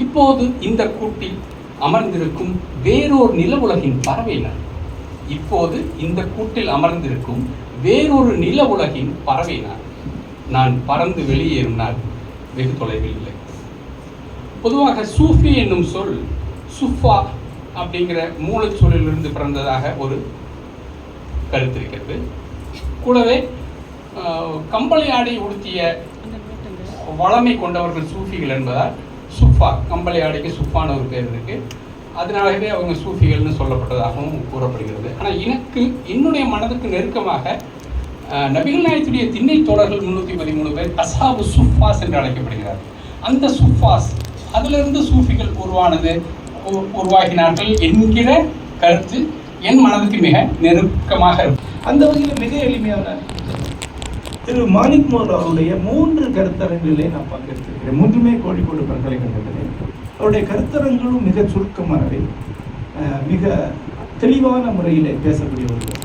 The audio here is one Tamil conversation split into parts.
இப்போது இந்த கூட்டில் அமர்ந்திருக்கும் வேறொரு நில உலகின் பறவை நான். இப்போது இந்த கூட்டில் அமர்ந்திருக்கும் வேறொரு நில உலகின் பறவை நான். நான் பறந்து வெளியேறும் நாள் வெகு தொலைவில் இல்லை. பொதுவாக சூஃபி என்னும் சொல் சுஃபா அப்படிங்கிற மூலச்சொல்லிலிருந்து பிறந்ததாக ஒரு கருத்து இருக்கிறது. கூடவே கம்பளி ஆடை உடுத்திய வளமை கொண்டவர்கள் சூஃபிகள் என்பதால் சுஃபா, கம்பளி ஆடைக்கு சுஃபான ஒரு பேர் இருக்கு. அதனாலவே அவங்க சூஃபிகள்னு சொல்லப்பட்டதாகவும் கூறப்படுகிறது. ஆனால் என்னுடைய மனதுக்கு நெருக்கமாக நபிகள் நாயகத்துடைய திண்ணை தோழர்கள் 313 பேர் அஸ்ஹாபு சுஃபாஸ் என்று அழைக்கப்படுகிறார். அந்த சுஃபாஸ் அதிலிருந்து சூஃபிகள் உருவாகினார்கள் என்கிற கருத்து என் மனதுக்கு மிக நெருக்கமாக இருக்கும். அந்த வகையில் மிக எளிமையான திரு மாலிக் மோர் அவருடைய 3 கருத்தரங்குகளை நான் பங்கெடுத்திருக்கிறேன். 3மே கோழிக்கோடு பல்கலைக்கழகத்திலே. அவருடைய கருத்தரங்களும் மிக சுருக்கமானவை, மிக தெளிவான முறையில் பேசக்கூடியவர்கள்.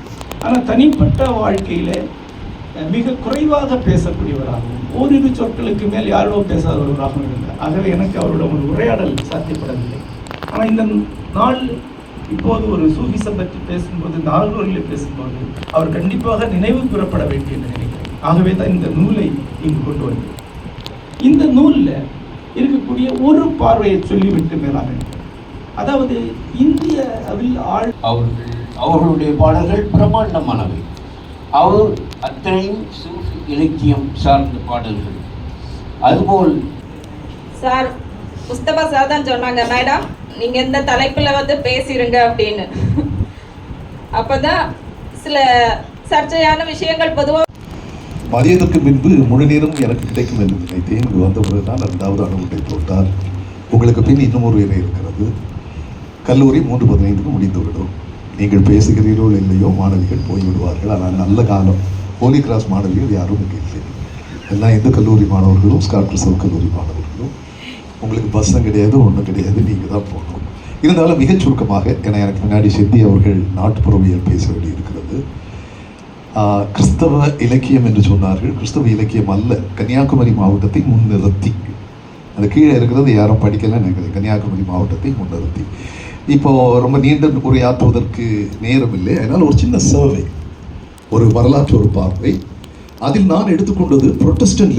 ஆனால் தனிப்பட்ட வாழ்க்கையில் மிக குறைவாக பேசக்கூடியவராகவும் ஓரிரு சொற்களுக்கு மேல் யாரோ பேசாதவராகவும் இருந்தார். ஆகவே எனக்கு அவரோட ஒரு உரையாடல் சாத்தியப்படவில்லை. ஆனால் இந்த நாள் இப்போது ஒரு சூஃபிசம் பற்றி பேசும்போது, நால்வரில் பேசும்போது அவர் கண்டிப்பாக நினைவு கூறப்பட வேண்டும் என்று நினைக்கிறேன். ஆகவே தான் இந்த நூலை இங்கு கொண்டு வந்தேன். இந்த நூலில் இருக்கக்கூடிய ஒரு பார்வையை சொல்லிவிட்டு மேலாக, அதாவது இந்தியாவில் அவர்களுடைய பாடல்கள் பிரமாண்டமானவை. அவர் அத்தனையும் சூஃபி இலக்கியம் சார்ந்த பாடல்கள். அதுபோல் சார் முஸ்தபா சார் தான் சொன்னாங்க, மேடம் நீங்க இந்த தலைப்புல பேசிருங்க அப்படின்னு. அப்பதான் சில சர்ச்சையான விஷயங்கள் பொதுவாக மதியத்திற்கு பின்பு முழு நேரம் எனக்கு கிடைக்கும் என்று நினைத்தேன். இங்கு வந்த பிறகுதான் 2வது அணுகுட்டை போட்டால் உங்களுக்கு பின் இன்னும் ஒரு வேலை இருக்கிறது. கல்லூரி 3:15 முடிந்துவிடும். நீங்கள் பேசுகிறீர்களோ இல்லையோ மாணவிகள் போய்விடுவார்கள். ஆனால் நல்ல காலம். ஹோலி கிராஸ் மாணவிகள் யாரும் இங்கே இல்லை. எல்லாம் எந்த கல்லூரி மாணவர்களும் ஸ்காட் கிறிஸ்தவ கல்லூரி மாணவர்களும். உங்களுக்கு பஸ்ஸும் கிடையாது, ஒன்றும் கிடையாது, நீங்கள் தான் போகணும். இருந்தாலும் மிகச் சுருக்கமாக, ஏன்னா எனக்கு முன்னாடி செத்தி அவர்கள் நாட்டுப்புறவியல் பேச வேண்டியிருக்கிறது. கிறிஸ்தவ இலக்கியம் என்று சொன்னார்கள். கிறிஸ்தவ இலக்கியம் அல்ல, கன்னியாகுமரி மாவட்டத்தை முன்னிறுத்தி. அது கீழே இருக்கிறது யாரும் படிக்கலன்னு நினைக்கிறேன். கன்னியாகுமரி மாவட்டத்தை முன்னிறுத்தி. இப்போது ரொம்ப நீண்ட உரையாற்றுவதற்கு நேரம் இல்லை. அதனால் ஒரு சின்ன சர்வே, ஒரு வரலாற்று ஒரு பார்வை. அதில் நான் எடுத்துக்கொண்டது புரொட்டஸ்டன்ட்